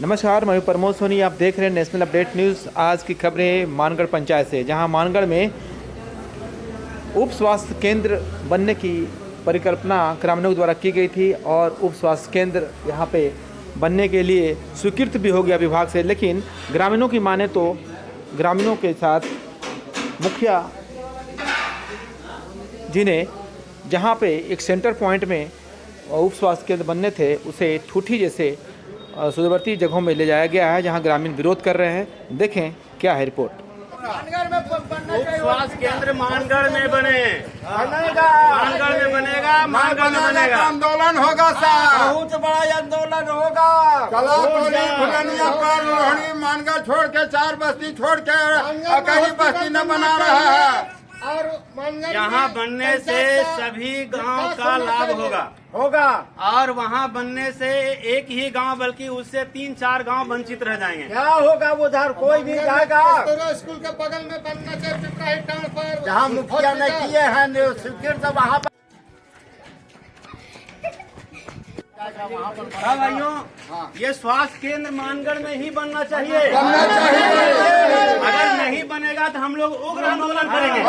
नमस्कार, मैं प्रमोद सोनी। आप देख रहे हैं नेशनल अपडेट न्यूज़। आज की खबरें मानगढ़ पंचायत से, जहां मानगढ़ में उप स्वास्थ्य केंद्र बनने की परिकल्पना ग्रामीणों द्वारा की गई थी और उप स्वास्थ्य केंद्र यहां पे बनने के लिए स्वीकृत भी हो गया विभाग से। लेकिन ग्रामीणों की माने तो ग्रामीणों के साथ मुखिया जी ने जहां पे एक सेंटर पॉइंट में उप स्वास्थ्य केंद्र बनने थे, उसे ठूठी जैसे सुदूरवर्ती जगहों में ले जाया गया है, जहां ग्रामीण विरोध कर रहे हैं। देखें क्या है रिपोर्ट। उप स्वास्थ्य केंद्र मानगढ़ में बने, मानगढ़ में बनेगा, मानगढ़ में बनेगा। आंदोलन होगा सर, बहुत बड़ा आंदोलन होगा। रोहिणी मानगढ़ छोड़ के 4 बस्ती छोड़ के कहीं बस्ती न बना रहा है। और यहाँ बनने से सभी गांव का लाभ होगा और वहाँ बनने से एक ही गांव बल्कि उससे 3-4 गांव वंचित रह जाएंगे। क्या होगा उधर कोई भी जाएगा। स्कूल के बगल में बनना चाहिए, जहाँ मुखिया ने किए हैं स्वीकृत, वहाँ पर भाइयों ये स्वास्थ्य केंद्र मानगढ़ में ही बनना चाहिए। अगर नहीं बनेगा तो हम लोग उग्र आंदोलन करेंगे।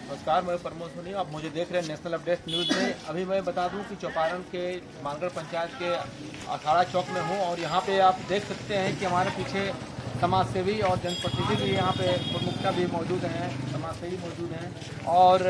नमस्कार, मैं प्रमोद सोनी। आप मुझे देख रहे हैं नेशनल अपडेट न्यूज़ में। अभी मैं बता दूं कि चौपारण के मानगढ़ पंचायत के अखाड़ा चौक में हूं और यहां पे आप देख सकते हैं कि हमारे पीछे समाज सेवी और जनप्रतिनिधि भी यहाँ पे प्रमुखता भी मौजूद हैं, समाज सेवी मौजूद हैं। और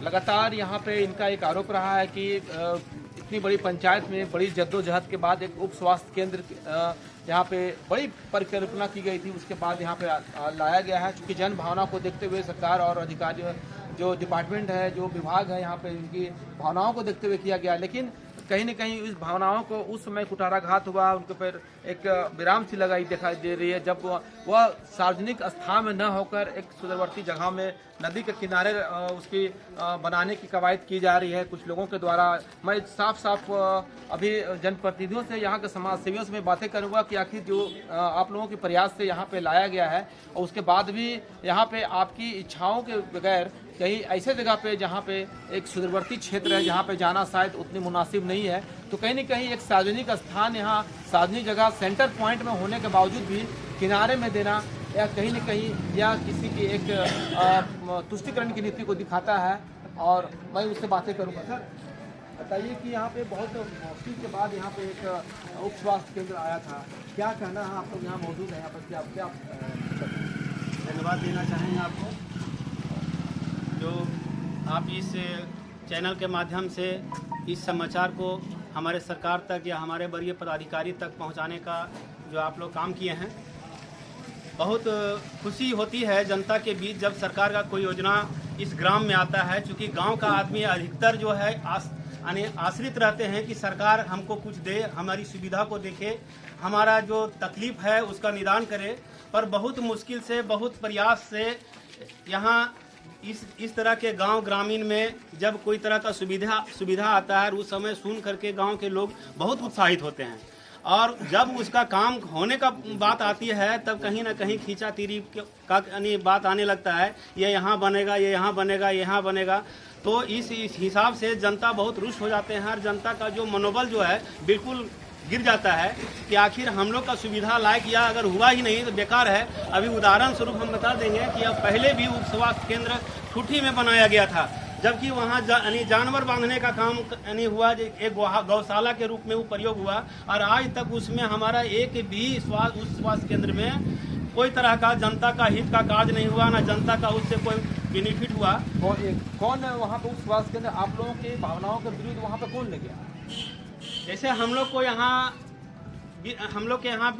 लगातार यहाँ पे इनका एक आरोप रहा है कि इतनी बड़ी पंचायत में बड़ी जद्दोजहद के बाद एक उप स्वास्थ्य केंद्र यहाँ पे बड़ी परिकल्पना की गई थी, उसके बाद यहाँ पे लाया गया है। चूँकि जन भावना को देखते हुए सरकार और अधिकारी जो डिपार्टमेंट है, जो विभाग है, यहाँ पे इनकी भावनाओं को देखते हुए किया गया। लेकिन कहीं न कहीं इस भावनाओं को उस समय कुठाराघात हुआ, उनके पर एक विराम सी लगाई दिखाई दे रही है जब वह सार्वजनिक स्थान में न होकर एक सुदूरवर्ती जगह में नदी के किनारे उसकी बनाने की कवायद की जा रही है कुछ लोगों के द्वारा। मैं साफ अभी जनप्रतिनिधियों से, यहाँ के समाज सेवियों से मैं बातें करूँगा कि आखिर जो आप लोगों के प्रयास से यहाँ पे लाया गया है और उसके बाद भी यहाँ पे आपकी इच्छाओं के बगैर कहीं ऐसे जगह पे जहाँ पे एक सुदूरवर्ती क्षेत्र है, जहाँ पे जाना शायद उतनी मुनासिब नहीं है, तो कहीं न कहीं एक सार्वजनिक स्थान यहाँ सार्वजनिक जगह सेंटर पॉइंट में होने के बावजूद भी किनारे में देना या कहीं न कहीं या किसी की एक तुष्टिकरण की नीति को दिखाता है। और मैं उससे बातें करूँगा। सर बताइए कि यहाँ पे बहुत मुश्किल के बाद यहाँ पे एक उप स्वास्थ्य केंद्र आया था, क्या कहना है? आप लोग यहाँ मौजूद हैं, यहाँ पर क्या धन्यवाद देना चाहेंगे आपको, जो आप इस चैनल के माध्यम से इस समाचार को हमारे सरकार तक या हमारे वरीय पदाधिकारी तक पहुंचाने का जो आप लोग काम किए हैं। बहुत खुशी होती है जनता के बीच जब सरकार का कोई योजना इस ग्राम में आता है, क्योंकि गांव का आदमी अधिकतर जो है आश्रित रहते हैं कि सरकार हमको कुछ दे, हमारी सुविधा को देखे, हमारा जो तकलीफ है उसका निदान करे। पर बहुत मुश्किल से, बहुत प्रयास से यहाँ इस तरह के गांव ग्रामीण में जब कोई तरह का सुविधा आता है, उस समय सुन करके गांव के लोग बहुत उत्साहित होते हैं। और जब उसका काम होने का बात आती है तब कहीं ना कहीं खींचातीरी का बात आने लगता है, ये यहाँ बनेगा, ये यहाँ बनेगा, ये यहाँ बनेगा। तो इस हिसाब से जनता बहुत रुष्ट हो जाते हैं और जनता का जो मनोबल जो है बिल्कुल गिर जाता है कि आखिर हम लोग का सुविधा लायक या अगर हुआ ही नहीं तो बेकार है। अभी उदाहरण स्वरूप हम बता देंगे कि अब पहले भी उप स्वास्थ्य केंद्र ठूठी में बनाया गया था, जबकि वहाँ जानवर बांधने का काम हुआ, एक गौशाला के रूप में वो प्रयोग हुआ और आज तक उसमें हमारा एक भी उस स्वास्थ्य केंद्र में कोई तरह का जनता का हित का कार्य नहीं हुआ, ना जनता का उससे कोई बेनिफिट हुआ। कौन वहाँ पे उप स्वास्थ्य केंद्र आप लोगों की भावनाओं के विरुद्ध वहाँ पे कौन ले गया? जैसे हम लोग के यहाँ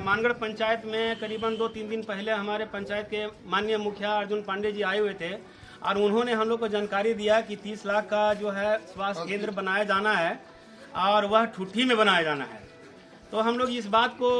मानगढ़ पंचायत में करीबन 2-3 दिन पहले हमारे पंचायत के माननीय मुखिया अर्जुन पांडे जी आए हुए थे और उन्होंने हम लोग को जानकारी दिया कि 30 लाख का जो है स्वास्थ्य केंद्र बनाया जाना है और वह ठूठी में बनाया जाना है। तो हम लोग इस बात को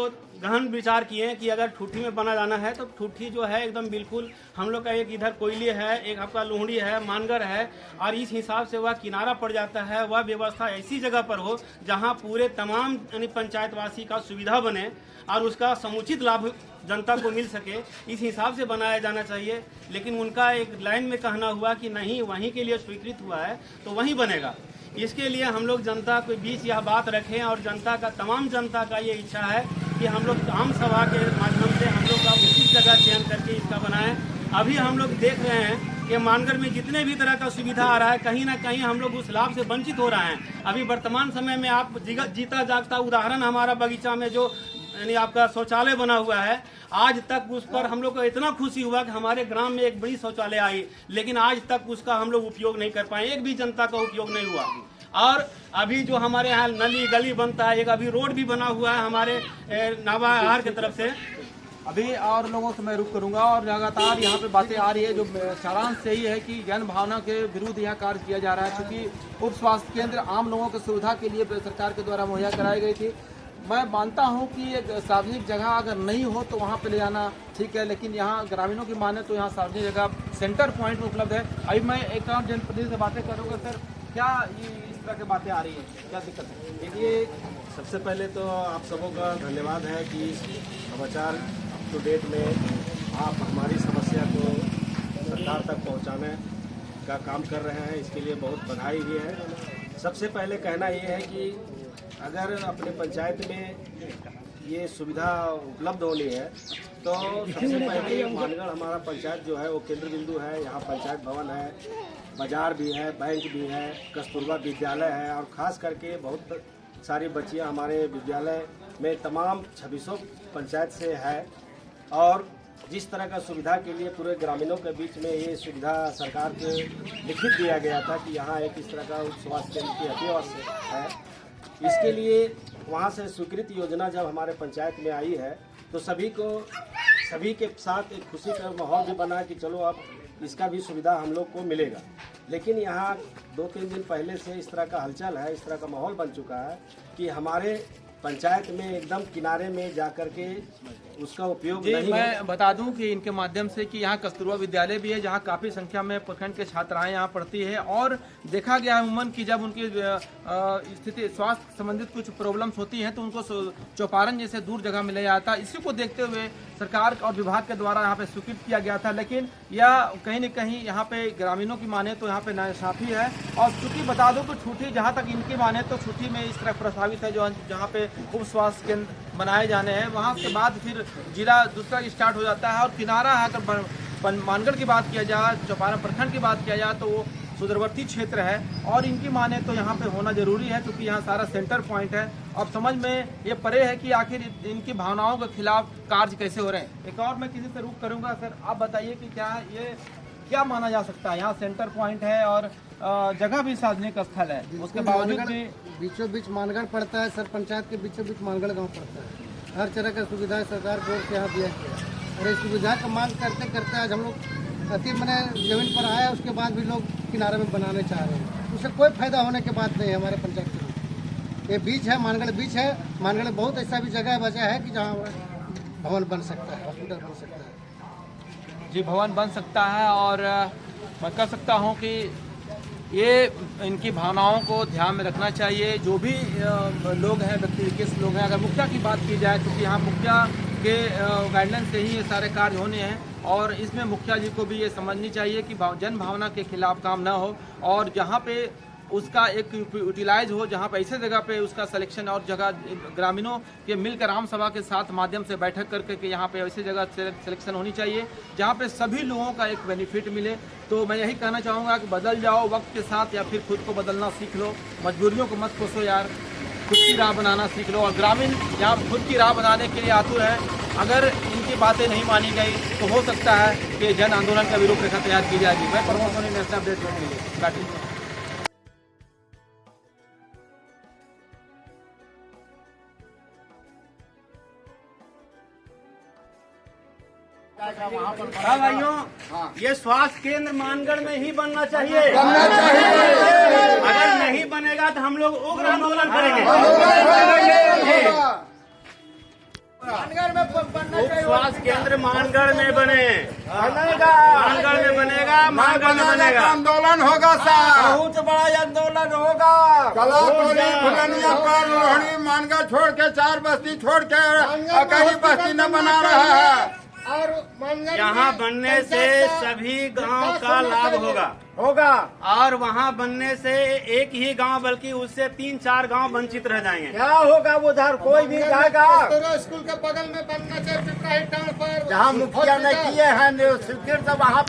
गहन विचार किए कि अगर ठूठी में बना जाना है तो ठूठी जो है एकदम बिल्कुल हम लोग का एक इधर कोयली है, एक आपका लोहड़ी है, मानगर है, और इस हिसाब से वह किनारा पड़ जाता है। वह व्यवस्था ऐसी जगह पर हो जहां पूरे तमाम यानी पंचायतवासी का सुविधा बने और उसका समुचित लाभ जनता को मिल सके, इस हिसाब से बनाया जाना चाहिए। लेकिन उनका एक लाइन में कहना हुआ कि नहीं, वहीं के लिए स्वीकृत हुआ है तो वहीं बनेगा। इसके लिए हम लोग जनता के बीच यह बात रखें और जनता का, तमाम जनता का ये इच्छा है कि हम लोग आम सभा के माध्यम से हम लोग का उचित जगह चयन करके इसका बनाएं। अभी हम लोग देख रहे हैं कि मानगर में जितने भी तरह का सुविधा आ रहा है, कहीं ना कहीं हम लोग उस लाभ से वंचित हो रहे हैं। अभी वर्तमान समय में आप जीता जागता उदाहरण हमारा बगीचा में जो यानी आपका शौचालय बना हुआ है, आज तक उस पर हम लोग को इतना खुशी हुआ कि हमारे ग्राम में एक बड़ी शौचालय आई, लेकिन आज तक उसका हम लोग उपयोग नहीं कर पाए, एक भी जनता का उपयोग नहीं हुआ। और अभी जो हमारे यहाँ नली गली बनता है, एक अभी रोड भी बना हुआ है हमारे नावाहार की तरफ से। अभी और लोगों से मैं रुक करूंगा और लगातार यहाँ पे बातें आ रही है, जो सारांश सही है कि जन भावना के विरुद्ध यहाँ कार्य किया जा रहा है। क्योंकि उप स्वास्थ्य केंद्र आम लोगों की सुविधा के लिए सरकार के द्वारा मुहैया कराई गई थी। मैं मानता हूं कि एक सार्वजनिक जगह अगर नहीं हो तो वहां पे ले जाना ठीक है, लेकिन यहाँ ग्रामीणों की माने तो यहाँ सार्वजनिक जगह सेंटर पॉइंट में उपलब्ध है। अभी मैं एक और जनप्रतिनिधि से बातें करूँगा। सर, क्या इस तरह की बातें आ रही है, क्या दिक्कत है? देखिए, सबसे पहले तो आप सबों का धन्यवाद है कि समाचार अप टू डेट में आप हमारी समस्या को सरकार तक पहुंचाने का काम कर रहे हैं, इसके लिए बहुत बधाई भी है। सबसे पहले कहना ये है कि अगर अपने पंचायत में ये सुविधा उपलब्ध होनी है तो सबसे पहले मानगढ़ हमारा पंचायत जो है वो केंद्र बिंदु है। यहाँ पंचायत भवन है, बाजार भी है, बैंक भी है, कस्तूरबा विद्यालय है, और ख़ास करके बहुत सारी बच्चियाँ हमारे विद्यालय में तमाम 2600 पंचायत से है। और जिस तरह का सुविधा के लिए पूरे ग्रामीणों के बीच में ये सुविधा सरकार के लिखित दिया गया था कि यहाँ एक इस तरह का उप स्वास्थ्य केंद्र की अति आवश्यक है, इसके लिए वहाँ से स्वीकृत योजना जब हमारे पंचायत में आई है तो सभी के साथ एक खुशी का माहौल भी बना कि चलो अब इसका भी सुविधा हम लोग को मिलेगा। लेकिन यहाँ 2-3 दिन पहले से इस तरह का हलचल है, इस तरह का माहौल बन चुका है कि हमारे पंचायत में एकदम किनारे में जाकर के उसका उपयोग नहीं। मैं बता दूं कि इनके माध्यम से कि यहाँ कस्तूरबा विद्यालय भी है, जहाँ काफ़ी संख्या में प्रखंड के छात्राएं यहाँ पढ़ती है, और देखा गया है उमूमन कि जब उनकी स्थिति स्वास्थ्य संबंधित कुछ प्रॉब्लम्स होती हैं तो उनको चौपारण जैसे दूर जगह में ले जाता है। इसी को देखते हुए सरकार और विभाग के द्वारा यहाँ पे स्वीकृत किया गया था, लेकिन यह कहीं न कहीं यहाँ पे ग्रामीणों की माने तो यहाँ पे नाइंसाफी है। और चूँकि बता दूं कि छुट्टी जहाँ तक इनकी माने तो छुट्टी में इस तरह प्रस्तावित है जो जहाँ पे उप स्वास्थ्य केंद्र बनाए जाने हैं, वहाँ के बाद फिर जिला दूसरा स्टार्ट हो जाता है। और किनारा है, अगर मानगढ़ की बात किया जाए, चौपारण प्रखंड की बात किया जाए तो वो सुदूरवर्ती क्षेत्र है और इनकी माने तो यहाँ पे होना जरूरी है, क्योंकि यहाँ सारा सेंटर पॉइंट है। अब समझ में ये परे है कि आखिर इनकी भावनाओं के खिलाफ कार्य कैसे हो रहे हैं। एक और मैं किसी से रुक करूँगा। सर, आप बताइए कि क्या माना जा सकता है, यहाँ सेंटर पॉइंट है और जगह भी सार्वजनिक स्थल है, उसके बावजूद भी बीचों बीच मानगढ़ पड़ता है। सर, पंचायत के बीचों बीच मानगढ़ गांव पड़ता है। हर तरह का सुविधा सरकार को यहाँ दिया गया और इस सुविधा का मांग करते करते आज हम लोग अति मैंने जमीन पर आया, उसके बाद भी लोग किनारे में बनाने चाह रहे हैं। उससे कोई फायदा होने की बात नहीं है हमारे पंचायत के। ये बीच है, मानगढ़ बीच है। मानगढ़ में बहुत ऐसा भी जगह बचा है कि जहाँ भवन बन सकता है, हॉस्पिटल बन सकता है। जी, भवन बन सकता है। और मैं कह सकता हूँ कि ये इनकी भावनाओं को ध्यान में रखना चाहिए। जो भी लोग हैं, व्यक्ति विशेष लोग हैं, अगर मुखिया की बात की जाए क्योंकि यहाँ मुखिया के गाइडलाइन से ही ये सारे कार्य होने हैं, और इसमें मुखिया जी को भी ये समझनी चाहिए कि जन भावना के खिलाफ काम ना हो और जहाँ पे उसका एक यूटिलाइज हो, जहाँ पे ऐसे जगह पे उसका सिलेक्शन और जगह ग्रामीणों के मिलकर आम सभा के साथ माध्यम से बैठक करके कि यहाँ पे ऐसी जगह सिलेक्शन होनी चाहिए जहाँ पे सभी लोगों का एक बेनिफिट मिले। तो मैं यही कहना चाहूँगा कि बदल जाओ वक्त के साथ, या फिर खुद को बदलना सीख लो, मजबूरियों को मत कोसो यार, खुद की राह बनाना सीख लो। और ग्रामीण यहाँ खुद की राह बनाने के लिए आतुर है। अगर इनकी बातें नहीं मानी गई तो हो सकता है कि जन आंदोलन का भी रूपरेखा तैयार की जाएगी। मैं प्रमोद सोनी, नेशनल अपडेट के लिए बैठी। हाँ भाइयों, ये स्वास्थ्य केंद्र मानगढ़ में ही बनना चाहिए। अगर नहीं बनेगा तो हम लोग उग्र आंदोलन करेंगे। उप स्वास्थ्य केंद्र मानगढ़ में बने, बनेगा, मानगढ़ में बनेगा, मानगढ़ में बनेगा। आंदोलन होगा सर, बहुत बड़ा आंदोलन होगा। कलाकोली फुलनिया पर लोहड़ी मानगढ़ छोड़ के 4 बस्ती छोड़ के कहीं बस्ती न बना रहा है। और मानगढ़ यहाँ बनने से सभी गांव का लाभ होगा और वहाँ बनने से एक ही गांव बल्कि उससे 3-4 गांव वंचित रह जाएंगे। क्या होगा उधर कोई भी जाएगा। स्कूल के बगल में बनना चाहिए, जहाँ मुखिया ने किए हैं वहाँ